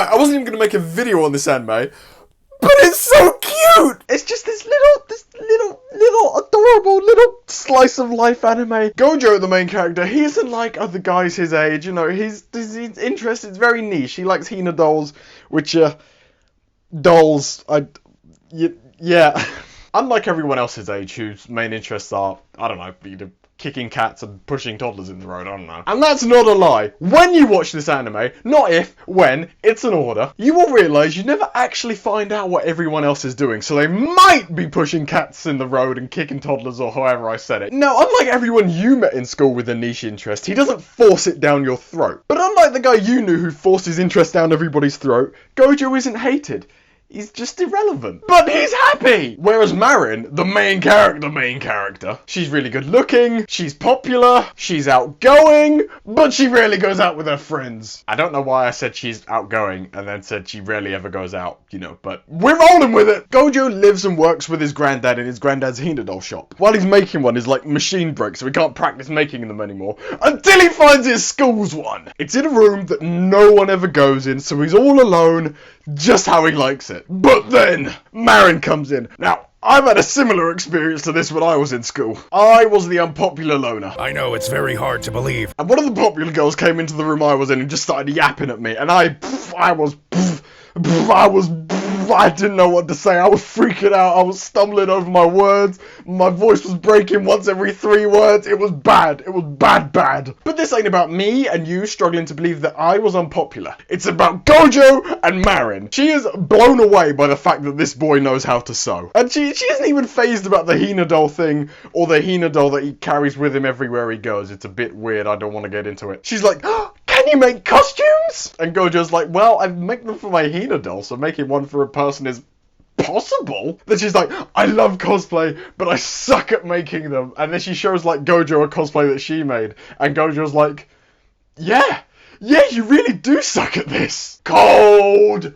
Right, I wasn't even going to make a video on this anime, but it's so cute! It's just this little adorable little slice of life anime. Gojo, the main character, he isn't like other guys his age, you know, his interest is very niche. He likes Hina dolls, which, dolls, yeah. Unlike everyone else his age, whose main interests are, I don't know, either kicking cats and pushing toddlers in the road, I don't know. And that's not a lie. When you watch this anime, not if, when, it's an order, you will realise you never actually find out what everyone else is doing, so they might be pushing cats in the road and kicking toddlers or however I said it. Now, unlike everyone you met in school with a niche interest, he doesn't force it down your throat. But unlike the guy you knew who forced his interest down everybody's throat, Gojo isn't hated. He's just irrelevant. But he's happy! Whereas Marin, the main character, she's really good looking, she's popular, she's outgoing, but she rarely goes out with her friends. I don't know why I said she's outgoing and then said she rarely ever goes out, you know, but we're rolling with it! Gojo lives and works with his granddad in his granddad's Hina doll shop. While he's making one, his like machine breaks, so he can't practice making them anymore, until he finds his school's one. It's in a room that no one ever goes in, so he's all alone, just how he likes it. But then, Marin comes in. Now, I've had a similar experience to this when I was in school. I was the unpopular loner. I know, it's very hard to believe. And one of the popular girls came into the room I was in and just started yapping at me. And I didn't know what to say. I was freaking out. I was stumbling over my words. My voice was breaking once every 3 words. It was bad. It was bad. But this ain't about me and you struggling to believe that I was unpopular. It's about Gojo and Marin. She is blown away by the fact that this boy knows how to sew. And she isn't even fazed about the Hina doll thing or the Hina doll that he carries with him everywhere he goes. It's a bit weird. I don't want to get into it. She's like, oh, can you make costumes? And Gojo's like, well, I make them for my Hina doll, so making one for a person is possible. Then she's like, I love cosplay, but I suck at making them. And then she shows like Gojo a cosplay that she made. And Gojo's like, yeah, you really do suck at this. Cold,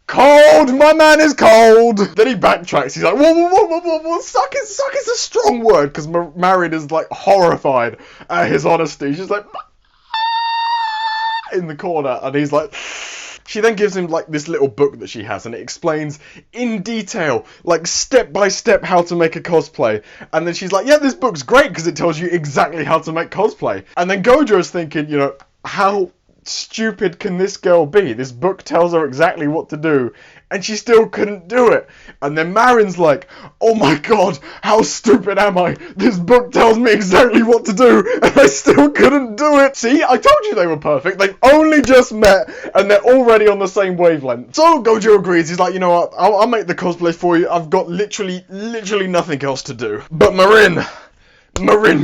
my man is cold. Then he backtracks. He's like, whoa, suck is a strong word. Because Marin is like horrified at his honesty. She's like, in the corner, and he's like, she then gives him like this little book that she has, and it explains in detail, like step by step, how to make a cosplay. And then she's like, yeah, this book's great because it tells you exactly how to make cosplay. And then Gojo's thinking, you know, how stupid can this girl be? This book tells her exactly what to do, and she still couldn't do it. And then Marin's like, oh my god, how stupid am I? This book tells me exactly what to do, and I still couldn't do it. See, I told you they were perfect. They've only just met, and they're already on the same wavelength. So Gojo agrees. He's like, you know what, I'll make the cosplay for you. I've got literally nothing else to do. But Marin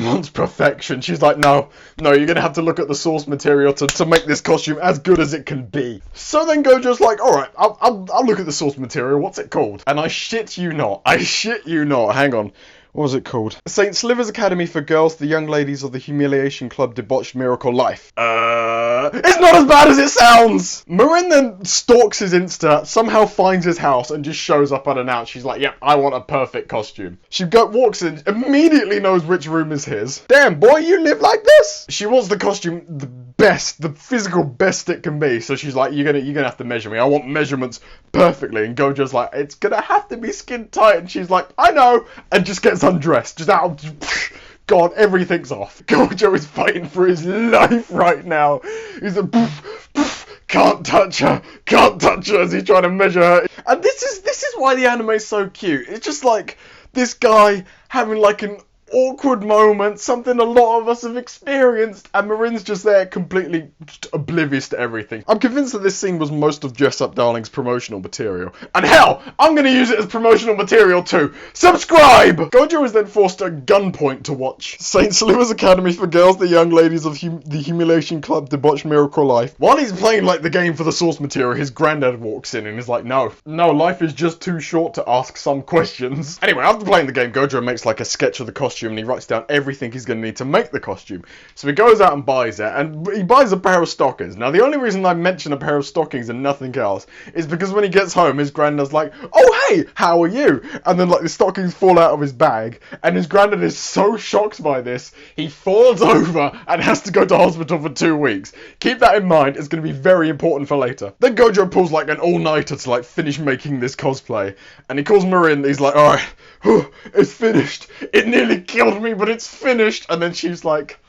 wants perfection. She's like, no, you're gonna have to look at the source material to make this costume as good as it can be. So then Gojo's like, alright, I'll look at the source material, what's it called? And I shit you not, hang on. What was it called? St. Sliver's Academy for Girls, the Young Ladies of the Humiliation Club Debauched Miracle Life. It's not as bad as it sounds! Marin then stalks his Insta, somehow finds his house, and just shows up unannounced. She's like, yep, I want a perfect costume. She walks in, immediately knows which room is his. Damn, boy, you live like this? She wants the costume the physical best it can be. So she's like, you're gonna have to measure me. I want measurements perfectly. And Gojo's like, it's gonna have to be skin tight. And she's like, I know. And just gets undressed. Just out. God, everything's off. Gojo is fighting for his life right now. He's a can't touch her as he's trying to measure her. And this is why the anime's so cute. It's just like this guy having like an awkward moment, something a lot of us have experienced, and Marin's just there completely just oblivious to everything. I'm convinced that this scene was most of Dress Up Darling's promotional material. And hell, I'm gonna use it as promotional material too. Subscribe! Gojo is then forced at gunpoint to watch St. Sliver's Academy for Girls, the Young Ladies of the Humiliation Club Debauched Miracle Life. While he's playing like the game for the source material, his granddad walks in and is like, no, life is just too short to ask some questions. Anyway, after playing the game, Gojo makes like a sketch of the costume costume, and he writes down everything he's going to need to make the costume. So he goes out and buys it, and he buys a pair of stockings. Now, the only reason I mention a pair of stockings and nothing else is because when he gets home, his granddad's like, oh, hey, how are you? And then, like, the stockings fall out of his bag, and his granddad is so shocked by this, he falls over and has to go to hospital for 2 weeks. Keep that in mind, it's going to be very important for later. Then Gojo pulls, like, an all-nighter to, like, finish making this cosplay, and he calls Marin, he's like, alright, it's finished. It nearly killed me, but it's finished. And then she's like...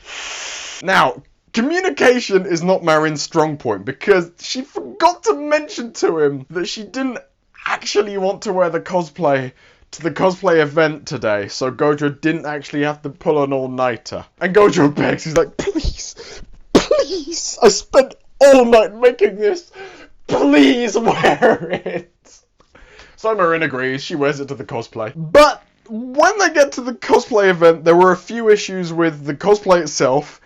Now, communication is not Marin's strong point, because she forgot to mention to him that she didn't actually want to wear the cosplay to the cosplay event today, so Gojo didn't actually have to pull an all-nighter. And Gojo begs, he's like, please, please, I spent all night making this, please wear it. So Marin agrees, she wears it to the cosplay. But when they get to the cosplay event, there were a few issues with the cosplay itself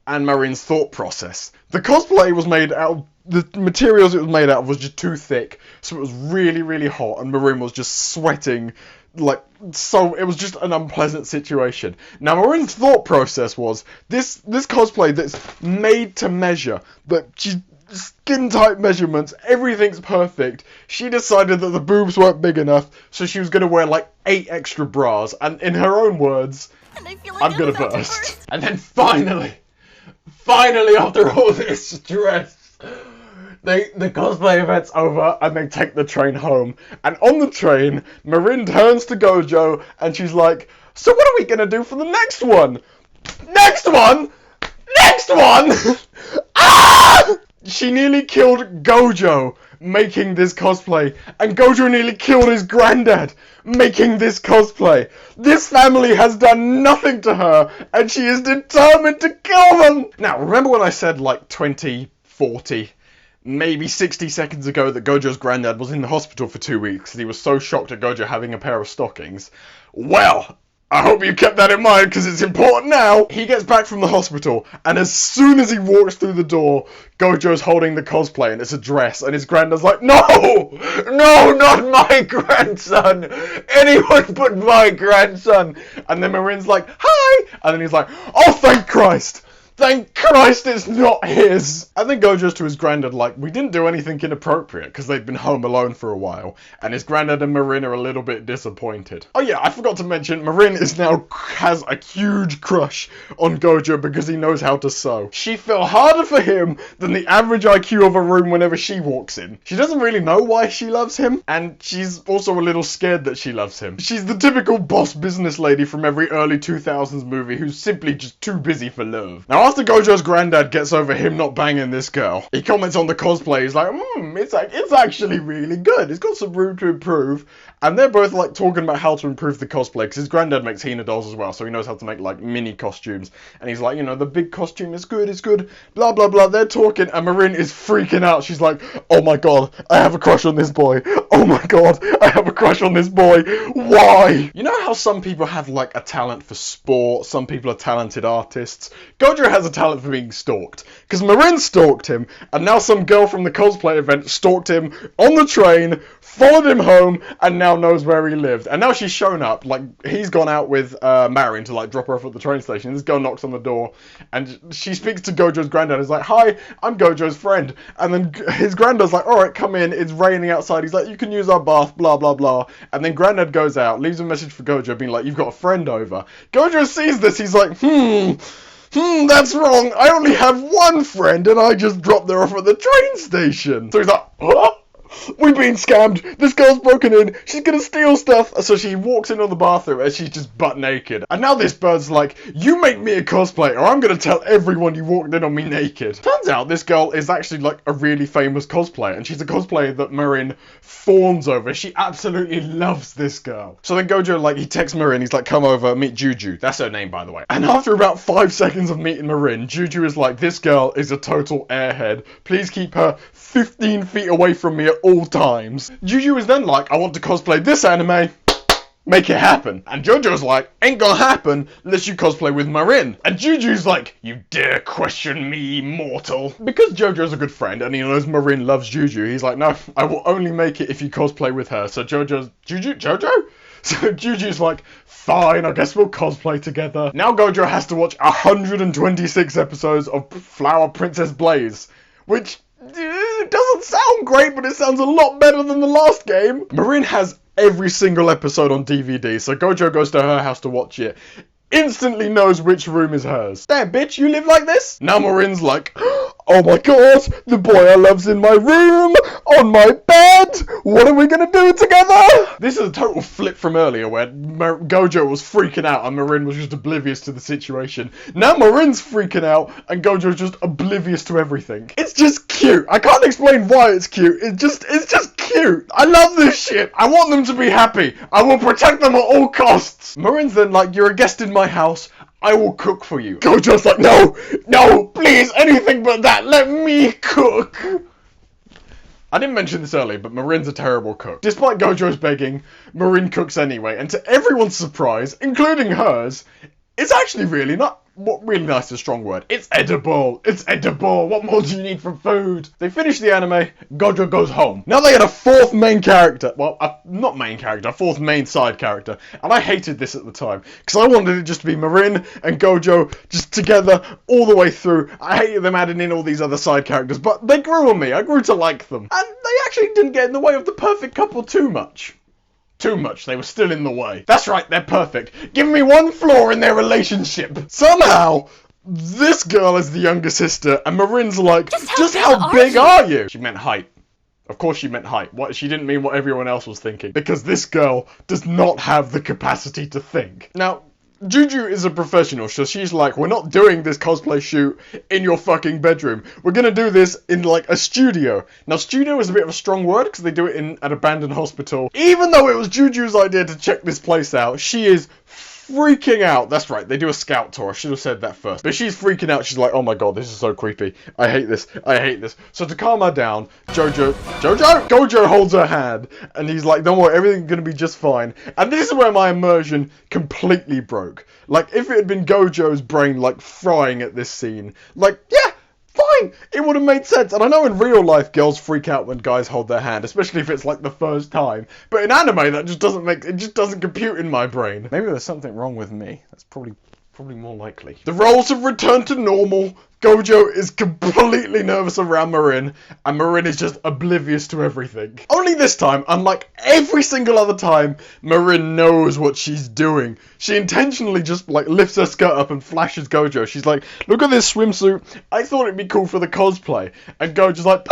and Marin's thought process. The cosplay was made out of, the materials it was made out of was just too thick, so it was really, really hot, and Marin was just sweating, like, so it was just an unpleasant situation. Now, Marin's thought process was, this cosplay that's made to measure, that she's skin tight measurements, everything's perfect. She decided that the boobs weren't big enough, so she was going to wear like 8 extra bras, and in her own words, I'm gonna burst. And then finally, after all this stress, the cosplay event's over and they take the train home. And on the train, Marin turns to Gojo and she's like, so what are we gonna do for the next one? Next one? Ah! She nearly killed Gojo making this cosplay, and Gojo nearly killed his granddad making this cosplay. This family has done nothing to her, and she is determined to kill them! Now, remember when I said like 20, 40, maybe 60 seconds ago that Gojo's granddad was in the hospital for 2 weeks and he was so shocked at Gojo having a pair of stockings? Well, I hope you kept that in mind, because it's important now. He gets back from the hospital, and as soon as he walks through the door, Gojo's holding the cosplay, and it's a dress, and his granddad's like, no, not my grandson, anyone but my grandson. And then Marin's like, hi, and then he's like, oh, thank Christ it's not his. And then Gojo's to his granddad like, we didn't do anything inappropriate, because they've been home alone for a while, and his granddad and Marin are a little bit disappointed. Oh yeah, I forgot to mention, Marin has a huge crush on Gojo because he knows how to sew. She fell harder for him than the average IQ of a room whenever she walks in. She doesn't really know why she loves him, and she's also a little scared that she loves him. She's the typical boss business lady from every early 2000s movie who's simply just too busy for love. Now, after Gojo's granddad gets over him not banging this girl, he comments on the cosplay. He's like, it's actually really good. It's got some room to improve. And they're both like talking about how to improve the cosplay, because his granddad makes Hina dolls as well, so he knows how to make like mini costumes. And he's like, the big costume is good, blah blah blah. They're talking, and Marin is freaking out. She's like, oh my god, I have a crush on this boy. Oh my god, I have a crush on this boy. Why? You know how some people have like a talent for sport, some people are talented artists? Gojo has a talent for being stalked, because Marin stalked him, and now some girl from the cosplay event stalked him on the train, followed him home, and now knows where he lived. And now she's shown up, like, he's gone out with Marin to, like, drop her off at the train station. This girl knocks on the door, and she speaks to Gojo's granddad. He's like, hi, I'm Gojo's friend. And then his granddad's like, alright, come in, it's raining outside. He's like, you can use our bath, blah, blah, blah. And then granddad goes out, leaves a message for Gojo, being like, you've got a friend over. Gojo sees this, he's like, that's wrong, I only have one friend, and I just dropped her off at the train station. So he's like, huh? We've been scammed. This girl's broken in. She's gonna steal stuff. So she walks into the bathroom and she's just butt naked. And now this bird's like, you make me a cosplay or I'm gonna tell everyone you walked in on me naked. Turns out this girl is actually like a really famous cosplayer. And she's a cosplayer that Marin fawns over. She absolutely loves this girl. So then Gojo, like, he texts Marin. He's like, come over, meet Juju. That's her name, by the way. And after about 5 seconds of meeting Marin, Juju is like, this girl is a total airhead. Please keep her 15 feet away from me at all times. Juju is then like, I want to cosplay this anime. Make it happen. And Jojo's like, ain't gonna happen unless you cosplay with Marin. And Juju's like, you dare question me, mortal. Because Jojo's a good friend and he knows Marin loves Juju, he's like, no, I will only make it if you cosplay with her. So Jojo? So Juju's like, fine, I guess we'll cosplay together. Now Gojo has to watch 126 episodes of Flower Princess Blaze, which doesn't sound great, but it sounds a lot better than the last game. Marin has every single episode on DVD, so Gojo goes to her house to watch it. Instantly knows which room is hers. Damn, bitch, you live like this? Now Marin's like, oh my god, the boy I love's in my room, on my bed, what are we gonna do together? This is a total flip from earlier where Gojo was freaking out and Marin was just oblivious to the situation. Now Marin's freaking out and Gojo's just oblivious to everything. It's just cute. I can't explain why it's cute. It's just cute. I love this shit. I want them to be happy. I will protect them at all costs. Marin's then like, you're a guest in my house. I will cook for you. Gojo's like, no, please, anything but that. Let me cook. I didn't mention this earlier, but Marin's a terrible cook. Despite Gojo's begging, Marin cooks anyway, and to everyone's surprise, including hers, it's actually really not. What really nice is a strong word. It's edible. It's edible. What more do you need from food? They finish the anime. Gojo goes home. Now they had a fourth main character. Well, not main character. A fourth main side character. And I hated this at the time. Because I wanted it just to be Marin and Gojo just together all the way through. I hated them adding in all these other side characters. But they grew on me. I grew to like them. And they actually didn't get in the way of the perfect couple too much. Too much, they were still in the way. That's right, they're perfect. Give me one flaw in their relationship. Somehow, this girl is the younger sister, and Marin's like, just how big are you? She meant height. Of course she meant height. What? She didn't mean what everyone else was thinking. Because this girl does not have the capacity to think. Now, Juju is a professional, so she's like, we're not doing this cosplay shoot in your fucking bedroom. We're gonna do this in, like, a studio. Now, studio is a bit of a strong word, because they do it in an abandoned hospital. Even though it was Juju's idea to check this place out, she is freaking out. That's right, they do a scout tour. I should have said that first. But she's freaking out. She's like, oh my god, this is so creepy. I hate this. I hate this. So to calm her down, Gojo holds her hand. And he's like, don't worry, everything's going to be just fine. And this is where my immersion completely broke. Like, if it had been Gojo's brain, like, frying at this scene. Like, yeah, fine, it would have made sense. And I know in real life girls freak out when guys hold their hand, especially if it's like the first time. But in anime, that just doesn't compute in my brain. Maybe there's something wrong with me. That's probably more likely. The roles have returned to normal. Gojo is completely nervous around Marin, and Marin is just oblivious to everything. Only this time, unlike every single other time, Marin knows what she's doing. She intentionally just, like, lifts her skirt up and flashes Gojo. She's like, look at this swimsuit. I thought it'd be cool for the cosplay. And Gojo's like,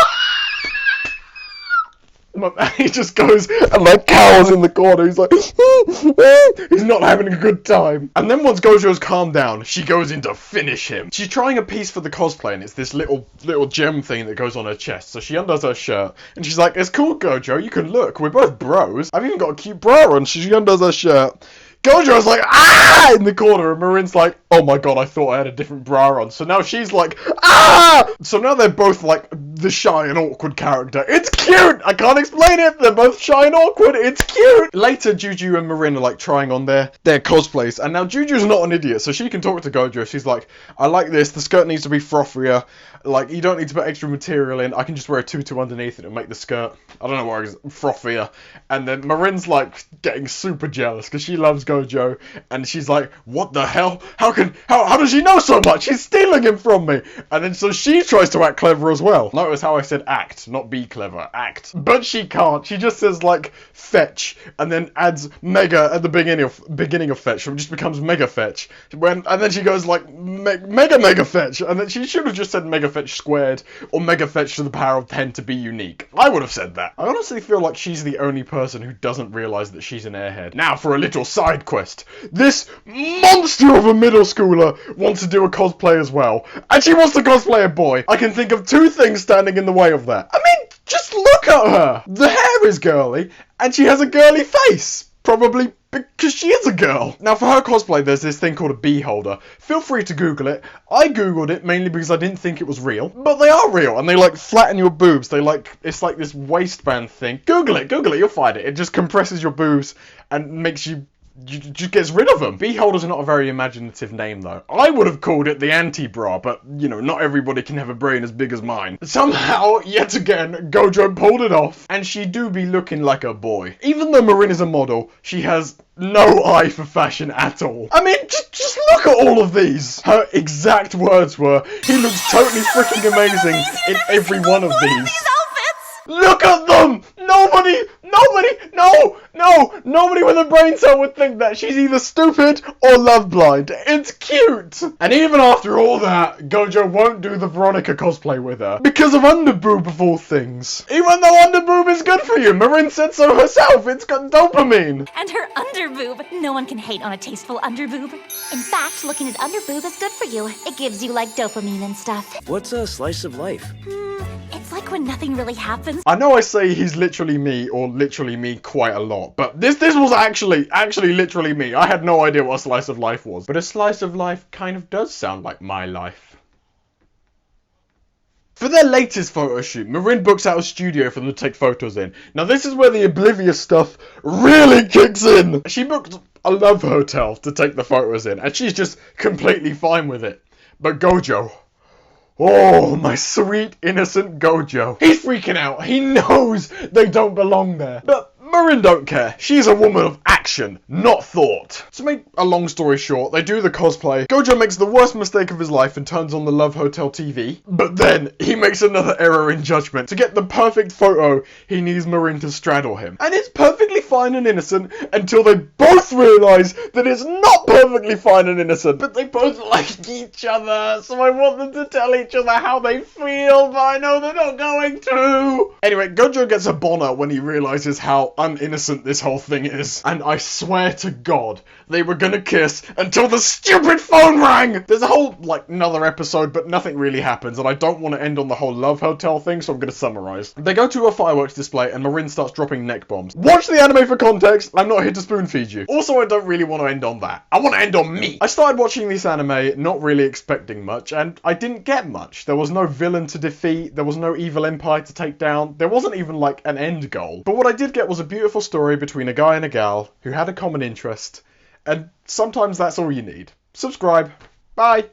he just goes and like cowers in the corner. He's like, he's not having a good time. And then once Gojo's calmed down, she goes in to finish him. She's trying a piece for the cosplay, and it's this little gem thing that goes on her chest. So she undoes her shirt, and she's like, it's cool, Gojo, you can look. We're both bros. I've even got a cute bra on. She undoes her shirt. Gojo's like, ah, in the corner, and Marin's like, oh my god, I thought I had a different bra on. So now she's like, ah! So now they're both like the shy and awkward character. It's cute! I can't explain it! They're both shy and awkward, it's cute! Later, Juju and Marin are like trying on their cosplays, and now Juju's not an idiot, so she can talk to Gojo. She's like, I like this, the skirt needs to be frothier, like, you don't need to put extra material in, I can just wear a tutu underneath it and make the skirt, I don't know what it is, frothier. And then Marin's like getting super jealous, because she loves Gojo, and she's like, what the hell? How does she know so much? She's stealing him from me! And then so she tries to act clever as well. Notice how I said act, not be clever, act. But she can't, she just says like, fetch, and then adds mega at the beginning of fetch, so it just becomes mega fetch. And then she goes like, mega fetch, and then she should have just said mega fetch squared, or mega fetch to the power of 10 to be unique. I would have said that. I honestly feel like she's the only person who doesn't realise that she's an airhead. Now for a little side quest. This monster of a middle schooler wants to do a cosplay as well, and she wants to cosplay a boy. I can think of two things standing in the way of that. I mean, just look at her! The hair is girly, and she has a girly face. Probably because she is a girl. Now for her cosplay, there's this thing called a bee holder. Feel free to Google it. I Googled it mainly because I didn't think it was real. But they are real, and they like flatten your boobs. It's like this waistband thing. Google it, you'll find it. It just compresses your boobs and makes you just gets rid of them. Beholder's not a very imaginative name, though. I would have called it the anti-bra, but, you know, not everybody can have a brain as big as mine. Somehow, yet again, Gojo pulled it off, and she do be looking like a boy. Even though Marin is a model, she has no eye for fashion at all. I mean, just look at all of these. Her exact words were, he looks totally freaking amazing in every one of these. Look at them! Nobody with a brain cell would think that. She's either stupid or love blind. It's cute! And even after all that, Gojo won't do the Veronica cosplay with her. Because of underboob of all things. Even though underboob is good for you, Marin said so herself, it's got dopamine. And her underboob. No one can hate on a tasteful underboob. In fact, looking at underboob is good for you. It gives you, like, dopamine and stuff. What's a slice of life? It's like when nothing really happens. I know I say he's literally me, or literally me quite a lot, but this was actually literally me. I had no idea what a slice of life was. But a slice of life kind of does sound like my life. For their latest photo shoot, Marin books out a studio for them to take photos in. Now this is where the oblivious stuff really kicks in. She booked a love hotel to take the photos in, and she's just completely fine with it. But Gojo... oh, my sweet, innocent Gojo. He's freaking out. He knows they don't belong there. But Marin don't care. She's a woman of action, not thought. To make a long story short, they do the cosplay. Gojo makes the worst mistake of his life and turns on the Love Hotel TV. But then, he makes another error in judgment. To get the perfect photo, he needs Marin to straddle him. And it's perfectly fine and innocent until they both realise that it's not perfectly fine and innocent. But they both like each other, so I want them to tell each other how they feel, but I know they're not going to. Anyway, Gojo gets a boner when he realises how uninnocent this whole thing is. And I swear to God, they were gonna kiss until the stupid phone rang! There's a whole, like, another episode, but nothing really happens, and I don't want to end on the whole Love Hotel thing, so I'm gonna summarise. They go to a fireworks display, and Marin starts dropping neck bombs. Watch the anime for context, I'm not here to spoon feed you. Also, I don't really want to end on that. I want to end on me! I started watching this anime not really expecting much, and I didn't get much. There was no villain to defeat, there was no evil empire to take down, there wasn't even, like, an end goal. But what I did get was a beautiful story between a guy and a gal who had a common interest, and sometimes that's all you need. Subscribe. Bye.